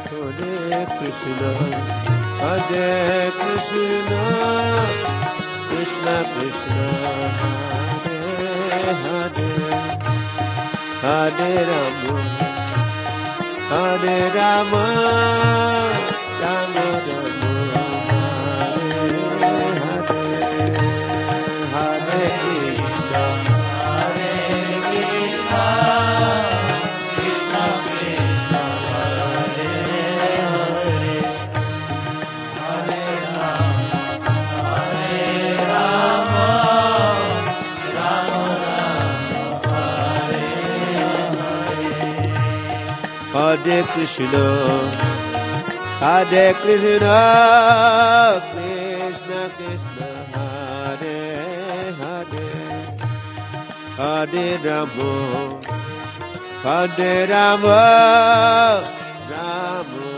Hare Krishna, Hare Krishna, Krishna Krishna, Hare Hare, Hare Rama, Hare Rama, Rama Rama, Hare Hare, Hare Krishna, Hare Krishna, Krishna Krishna, Hare Hare, Hare Rama, Hare Rama, Rama Rama, Hare Krishna, Hare Krishna, Krishna Krishna, Hare Hare, Hare Rama, Hare Rama, Rama